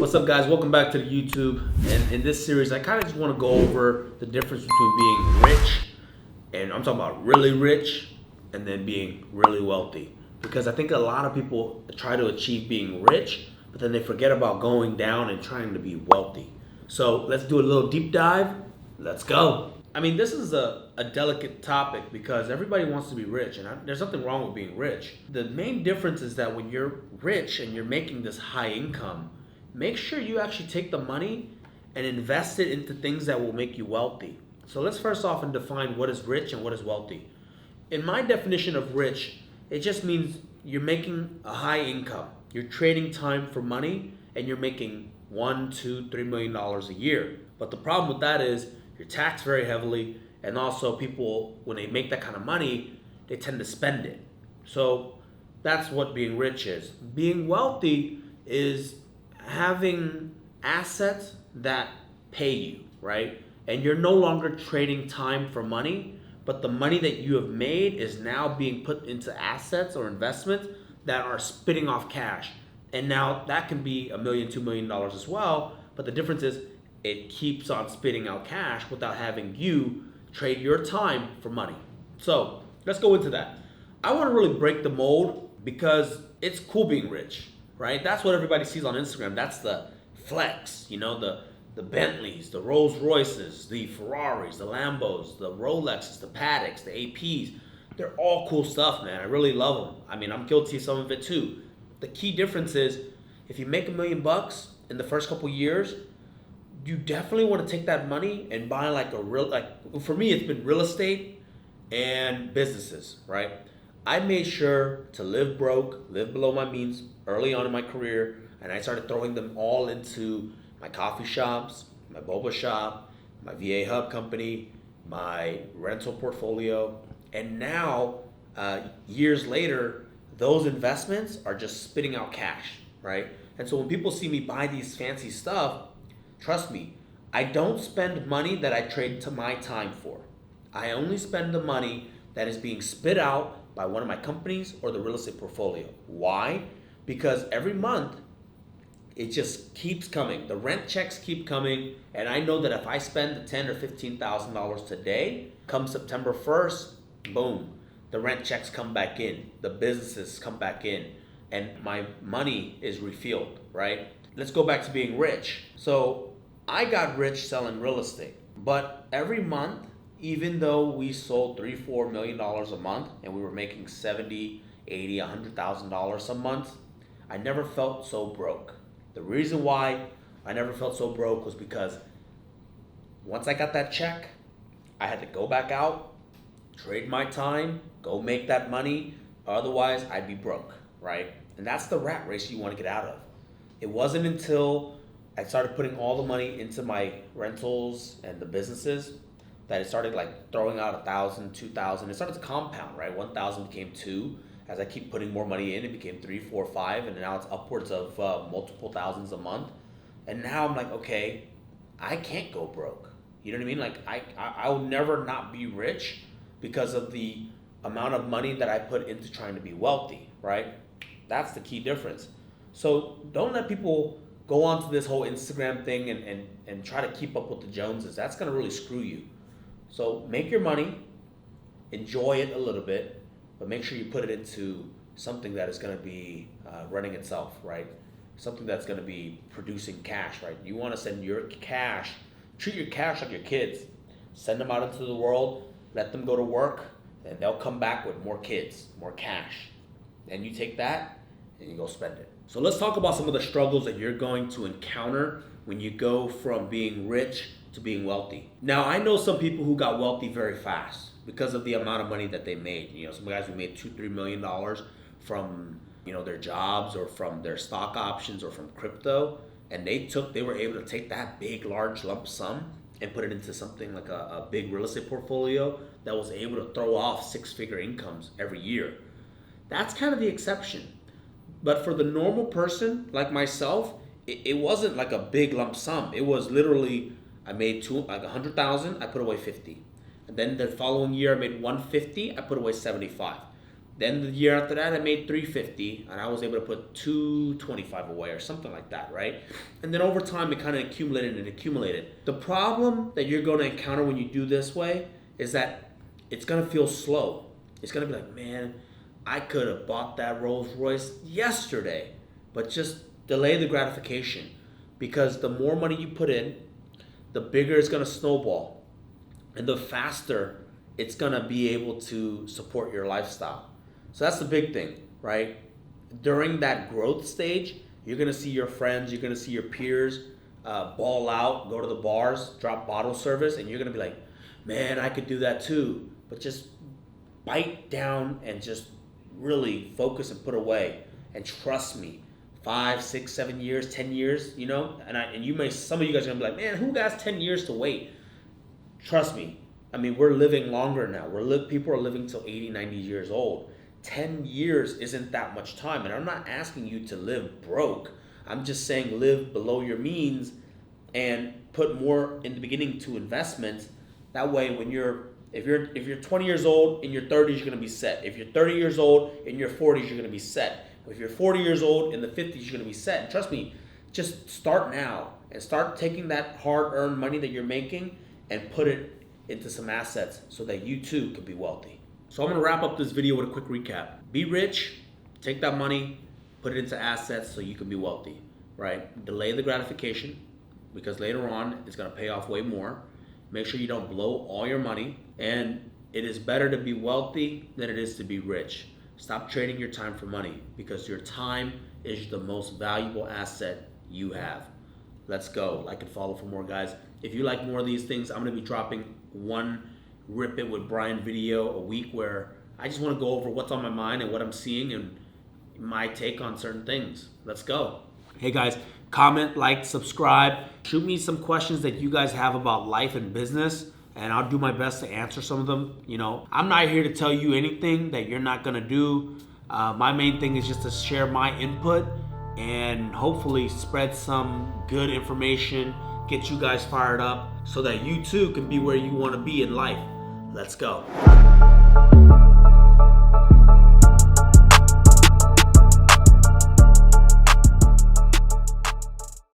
What's up, guys? Welcome back to the YouTube. And in this series, I kind of just want to go over the difference between being rich, and I'm talking about really rich, and then being really wealthy. Because I think a lot of people try to achieve being rich, but then they forget about going down and trying to be wealthy. So let's do a little deep dive. Let's go. I mean, this is a delicate topic because everybody wants to be rich, and there's nothing wrong with being rich. The main difference is that when you're rich and you're making this high income, make sure you actually take the money and invest it into things that will make you wealthy. So let's first off and define what is rich and what is wealthy. In my definition of rich, it just means you're making a high income. You're trading time for money and you're making $1, $2, $3 million a year. But the problem with that is you're taxed very heavily, and also people, when they make that kind of money, they tend to spend it. So that's what being rich is. Being wealthy is having assets that pay you, right? And you're no longer trading time for money, but the money that you have made is now being put into assets or investments that are spitting off cash. And now that can be $1 million, $2 million as well, but the difference is it keeps on spitting out cash without having you trade your time for money. So let's go into that. I want to really break the mold because it's cool being rich, right? That's what everybody sees on Instagram. That's the flex, the Bentleys, the Rolls Royces, the Ferraris, the Lambos, the Rolexes, the Pateks, the APs. They're all cool stuff, man. I really love them. I mean, I'm guilty of some of it too. The key difference is if you make $1 million in the first couple years, you definitely want to take that money and buy for me, it's been real estate and businesses, right? I made sure to live broke, live below my means early on in my career, and I started throwing them all into my coffee shops, my boba shop, my VA hub company, my rental portfolio, and now, years later, those investments are just spitting out cash, right? And so when people see me buy these fancy stuff, trust me, I don't spend money that I trade to my time for. I only spend the money that is being spit out by one of my companies or the real estate portfolio. Why? Because every month, it just keeps coming. The rent checks keep coming, and I know that if I spend the $10,000 or $15,000 today, come September 1st, boom, the rent checks come back in, the businesses come back in, and my money is refilled, right? Let's go back to being rich. So I got rich selling real estate, but every month, even though we sold $3, $4 million a month and we were making $70, $80, $100,000 a month, I never felt so broke. The reason why I never felt so broke was because once I got that check, I had to go back out, trade my time, go make that money, otherwise I'd be broke, right? And that's the rat race you want to get out of. It wasn't until I started putting all the money into my rentals and the businesses that it started throwing out 1,000, 2,000. It started to compound, right? 1,000 became 2. As I keep putting more money in, it became 3, 4, 5, and now it's upwards of multiple thousands a month. And now I'm like, okay, I can't go broke. You know what I mean? I will never not be rich because of the amount of money that I put into trying to be wealthy, right? That's the key difference. So don't let people go onto this whole Instagram thing and try to keep up with the Joneses. That's going to really screw you. So make your money, enjoy it a little bit, but make sure you put it into something that is going to be running itself, right? Something that's going to be producing cash, right? You want to send your cash, treat your cash like your kids. Send them out into the world, let them go to work, and they'll come back with more kids, more cash. And you take that and you go spend it. So let's talk about some of the struggles that you're going to encounter when you go from being rich to being wealthy. Now, I know some people who got wealthy very fast because of the amount of money that they made. Some guys who made $2, $3 million from, their jobs or from their stock options or from crypto. And they were able to take that big, large lump sum and put it into something like a big real estate portfolio that was able to throw off 6-figure incomes every year. That's kind of the exception. But for the normal person like myself, it wasn't like a big lump sum. It was literally, I made 100,000, I put away 50. And then the following year I made 150, I put away 75. Then the year after that, I made 350, and I was able to put 225 away or something like that, right? And then over time, it kind of accumulated and accumulated. The problem that you're going to encounter when you do this way is that it's going to feel slow. It's going to be like, man, I could have bought that Rolls Royce yesterday, but just delay the gratification, because the more money you put in, the bigger it's going to snowball, and the faster it's going to be able to support your lifestyle. So that's the big thing, right? During that growth stage, you're going to see your friends, you're going to see your peers ball out, go to the bars, drop bottle service, and you're going to be like, man, I could do that too. But just bite down and just really focus and put away. And trust me, 5, 6, 7 years, 10 years, you know, and you may, some of you guys are going to be like, man, who has 10 years to wait? Trust me. I mean, we're living longer now. People are living till 80, 90 years old. 10 years isn't that much time. And I'm not asking you to live broke. I'm just saying live below your means and put more in the beginning to investments. That way, if you're 20 years old, in your 30s, you're going to be set. If you're 30 years old, in your 40s, you're going to be set. If you're 40 years old, in the 50s, you're going to be set. And trust me, just start now and start taking that hard-earned money that you're making and put it into some assets so that you too can be wealthy. So I'm going to wrap up this video with a quick recap. Be rich, take that money, put it into assets so you can be wealthy, right? Delay the gratification, because later on it's going to pay off way more. Make sure you don't blow all your money, and it is better to be wealthy than it is to be rich. Stop trading your time for money, because your time is the most valuable asset you have. Let's go. Like and follow for more, guys. If you like more of these things, I'm going to be dropping one Rip It with Brian video a week where I just want to go over what's on my mind and what I'm seeing and my take on certain things. Let's go. Hey guys, comment, like, subscribe. Shoot me some questions that you guys have about life and business, and I'll do my best to answer some of them. You know, I'm not here to tell you anything that you're not going to do. My main thing is just to share my input and hopefully spread some good information, get you guys fired up so that you too can be where you want to be in life. Let's go.